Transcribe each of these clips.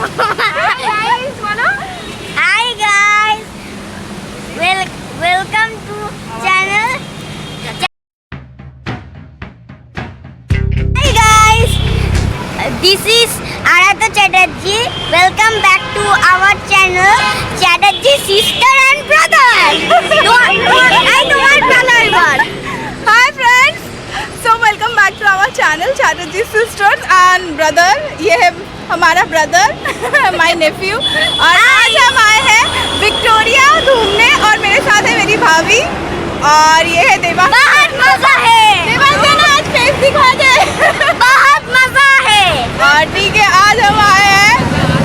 Hi guys, welcome to channel. Hi guys, this is Aradhya Chatterjee. Welcome back to our channel, Chatterjee sister and brother. Hi friends, so welcome back to our channel Chatterjee Sisters and Brother. ये है हमारा brother my Neiphiu और आज हम आए हैं Victoria घूमने और मेरे साथ है मेरी भाभी और ये है देवा। बहुत मजा है। देवांजना आज फेस दिखा दे। बहुत मजा है। और ठीक है, आज हम आए हैं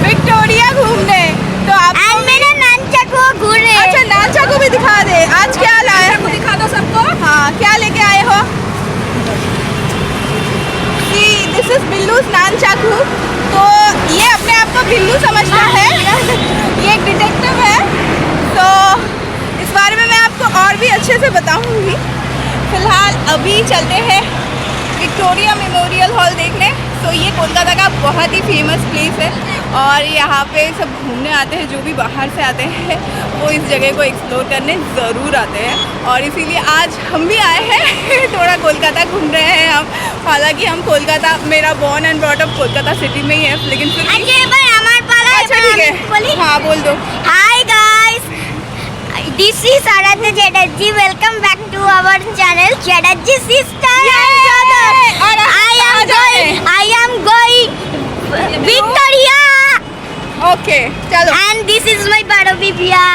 विक्टोरिया घूमने तो आप मेरे नानचा को घूमने। अच्छा नानचा को भी दिखा दे। आज क्या लाए हैं? दिखा दो सबको। हाँ, क्या लेके आए हो? This is Billu's nunchaku. तो ये अपने आप को बिल्लू समझता है। ये एक डिटेक्टिव है। तो इस बारे में मैं आपको और भी अच्छे से बताऊंगी। फिलहाल अभी चलते हैं विक्टोरिया मेमोरियल हॉल देखने। तो ये कोलकाता का बहुत ही फेमस प्लेस है और यहाँ पे सब घूमने आते हैं। जो भी बाहर से आते हैं वो इस जगह को एक्सप्लोर करने ज़रूर आते हैं और इसीलिए आज हम भी आए हैं थोड़ा कोलकाता घूम रहे हैं हम। हालांकि हम कोलकाता, मेरा born and brought up Kolkata city में ही है, लेकिन फिर अच्छा ठीक है। हाँ बोल दो। Hi guys, this is Aradhya Chatterjee. Welcome back to our channel, Chatterjee sister and brother. I am going Victoria. Okay चलो। And this is my bada Bibia.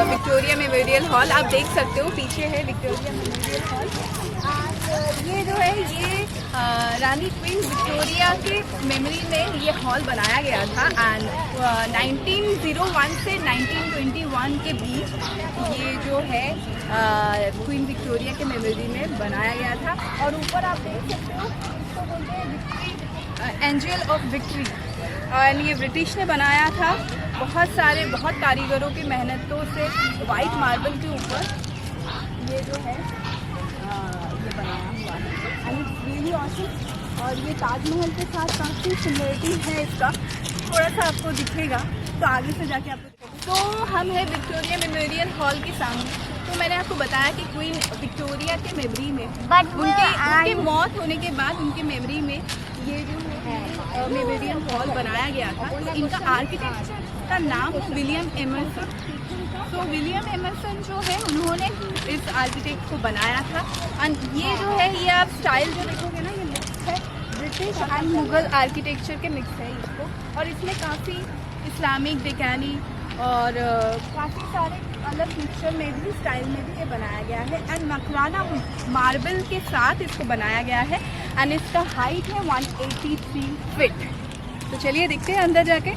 Victoria memorial hall आप देख सकते हो, पीछे है विक्टोरिया मेमोरियल हॉल। ये जो है ये रानी क्वीन विक्टोरिया के मेमोरी में ये हॉल बनाया गया था एंड 1901 से 1921 के बीच ये जो है क्वीन विक्टोरिया के मेमोरी में बनाया गया था। और ऊपर आप देख सकते हो इसको बोलते हैं विक्ट्री, एंजल ऑफ विक्ट्री। और ये ब्रिटिश ने बनाया था बहुत कारीगरों की मेहनतों से वाइट मार्बल के ऊपर ये जो है ये बनाया हुआ है एंड इट्स रियली ऑसम। और ये ताजमहल के साथ काफ़ी सिमिलरिटी है इसका, थोड़ा सा आपको दिखेगा तो आगे से जाके आपको दिखेगा। तो हम हैं विक्टोरिया मेमोरियल हॉल के सामने। तो मैंने आपको बताया कि क्वीन विक्टोरिया के मेमोरी में उनकी मौत होने के बाद उनके मेमोरी में ये जो है मेमोरियल हॉल बनाया गया था। तो इनका आर्किटेक्चर का नाम विलियम एमर्सन। तो विलियम एमर्सन जो है उन्होंने इस आर्किटेक्ट को बनाया था। एंड ये जो है ये आप स्टाइल जो देखोगे ना, ये मिक्स है ब्रिटिश एंड मुगल आर्किटेक्चर के मिक्स है इसको। और इसमें काफ़ी इस्लामिक डेकानी और काफ़ी सारे अलग मिक्सचर में भी स्टाइल में भी ये बनाया गया है एंड मकराना मार्बल के साथ इसको बनाया गया है एंड इसका हाइट है 183 फीट। तो चलिए देखते हैं अंदर जाके।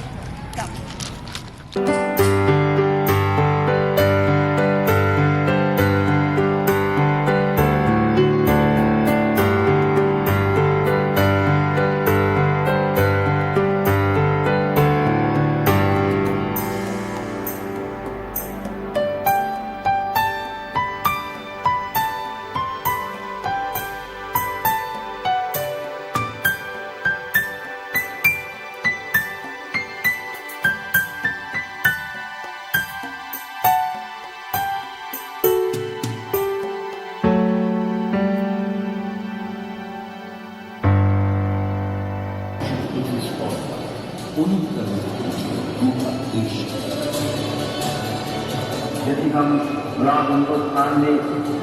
यदि हम गुलाम हिंदुस्तान में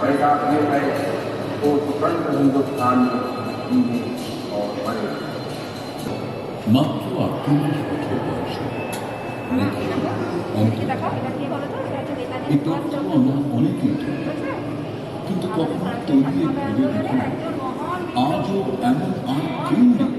पैदा हुए हैं तो स्वतंत्र हिंदुस्तान में जीने और मरे। মাত্র 38 বছর বয়সে এই তথ্য আমরা অনেকেই জানি, কিন্তু কখনো তৈরি ভেবে দেখি আজও এমন আর কেউ নেই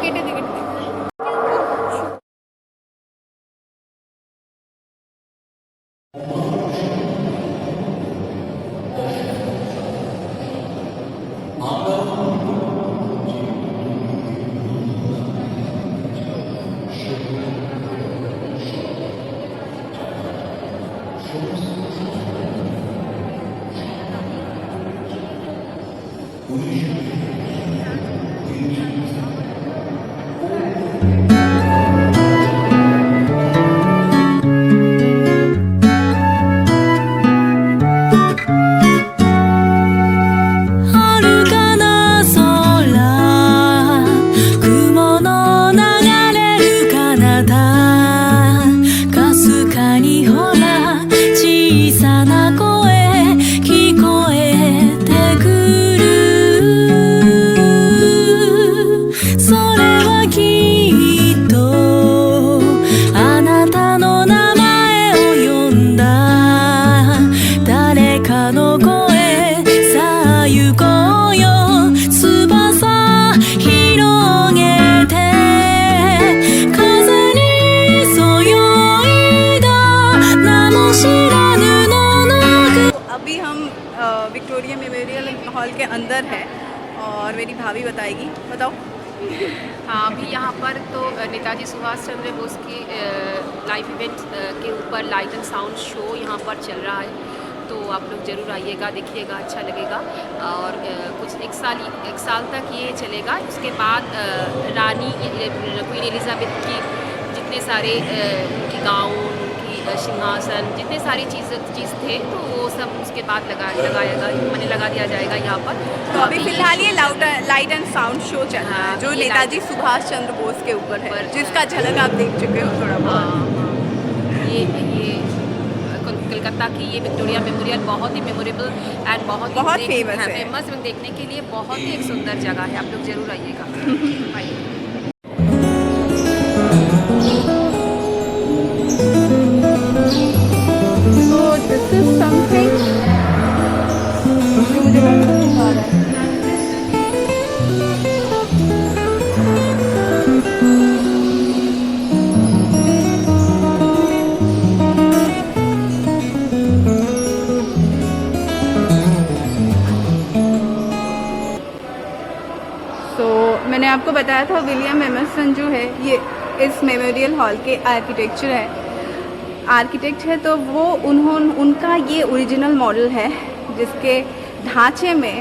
কেটে দিকে विक्टोरिया मेमोरियल हॉल के अंदर है और मेरी भाभी बताएगी। बताओ। हाँ, अभी यहाँ पर तो नेताजी सुभाष चंद्र बोस की लाइव इवेंट के ऊपर लाइट एंड साउंड शो यहाँ पर चल रहा है, तो आप लोग ज़रूर आइएगा, देखिएगा, अच्छा लगेगा। और कुछ एक साल तक ये चलेगा। उसके बाद रानी क्वीन एलिजाबेथ की जितने सारे उनकी गाउन, उनकी सिंहासन, जितने सारी चीज़ थे, तो वो सब उसके बाद लगा दिया जाएगा यहाँ पर। तो अभी फिलहाल ये लाइट एंड साउंड शो चल रहा है जो नेताजी सुभाष चंद्र बोस के ऊपर है, जिसका झलक आप देख चुके हो थोड़ा बहुत। ये कलकत्ता की ये विक्टोरिया मेमोरियल बहुत ही मेमोरेबल एंड बहुत फेमस है। फेमस देखने के लिए बहुत ही एक सुंदर जगह है, आप लोग जरूर आइएगा। This is something जो मुझे बहुत पसंद आ रहा है। मैंने आपको बताया था विलियम एमर्सन जो है ये इस मेमोरियल हॉल के आर्किटेक्ट है, तो वो उनका ये ओरिजिनल मॉडल है जिसके ढांचे में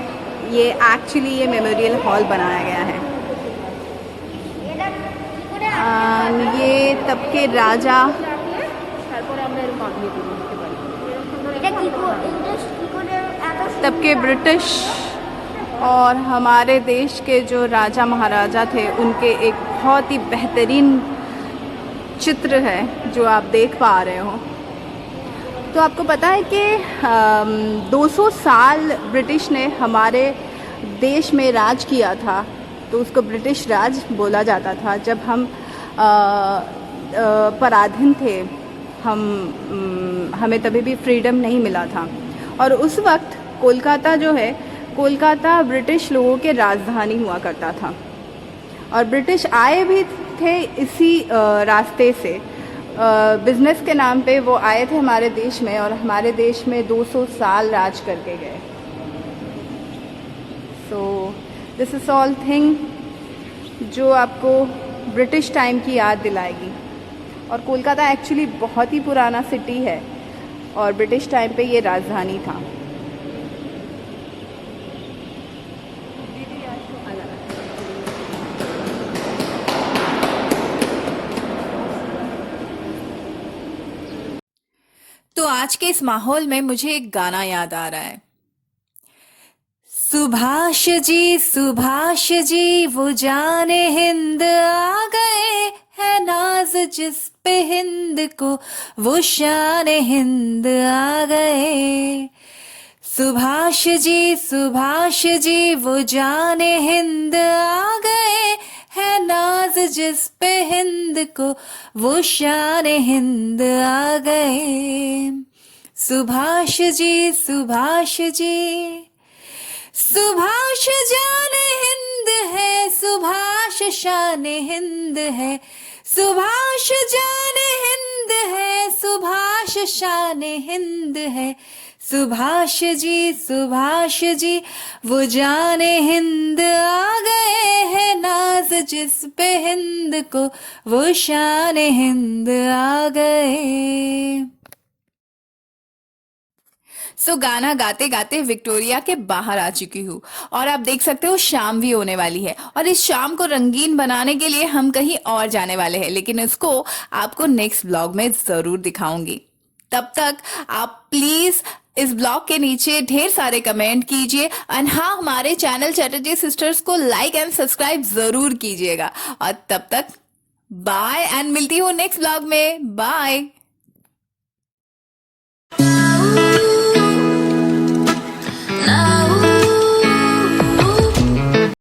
ये मेमोरियल हॉल बनाया गया है। ये तब के राजा तब के ब्रिटिश और हमारे देश के जो राजा महाराजा थे उनके एक बहुत ही बेहतरीन चित्र है जो आप देख पा रहे हो। तो आपको पता है कि 200 साल ब्रिटिश ने हमारे देश में राज किया था, तो उसको ब्रिटिश राज बोला जाता था। जब हम पराधीन थे, हमें तभी भी फ्रीडम नहीं मिला था। और उस वक्त कोलकाता ब्रिटिश लोगों के राजधानी हुआ करता था और ब्रिटिश आए भी थे इसी रास्ते से। बिजनेस के नाम पे वो आए थे हमारे देश में और हमारे देश में 200 साल राज करके गए। So this is all thing जो आपको ब्रिटिश टाइम की याद दिलाएगी। और कोलकाता एक्चुअली बहुत ही पुराना सिटी है और ब्रिटिश टाइम पे ये राजधानी था। आज के इस माहौल में मुझे एक गाना याद आ रहा है। सुभाष जी वो जाने हिंद आ गए, है नाज जिस पे हिंद को, वो शान हिंद आ गए। सुभाष जी वो जाने हिंद आ गए, है नाज जिस पे हिंद को, वो शान हिंद आ गए। सुभाष जी सुभाष जाने हिंद है, सुभाष शान हिंद है। सुभाष जाने हिंद है, सुभाष शान हिंद है। सुभाष जी वो जाने हिंद आ गए, है नाज जिस पे हिंद को, वो शान हिंद आ गए। गाना गाते गाते विक्टोरिया के बाहर आ चुकी हूँ और आप देख सकते हो शाम भी होने वाली है और इस शाम को रंगीन बनाने के लिए हम कहीं और जाने वाले हैं, लेकिन इसको आपको नेक्स्ट ब्लॉग में जरूर दिखाऊंगी। तब तक आप प्लीज इस ब्लॉग के नीचे ढेर सारे कमेंट कीजिए और हाँ, हमारे चैनल चैटर्जी सिस्टर्स को लाइक एंड सब्सक्राइब जरूर कीजिएगा। और तब तक बाय एंड मिलती हूँ नेक्स्ट ब्लॉग में। बाय।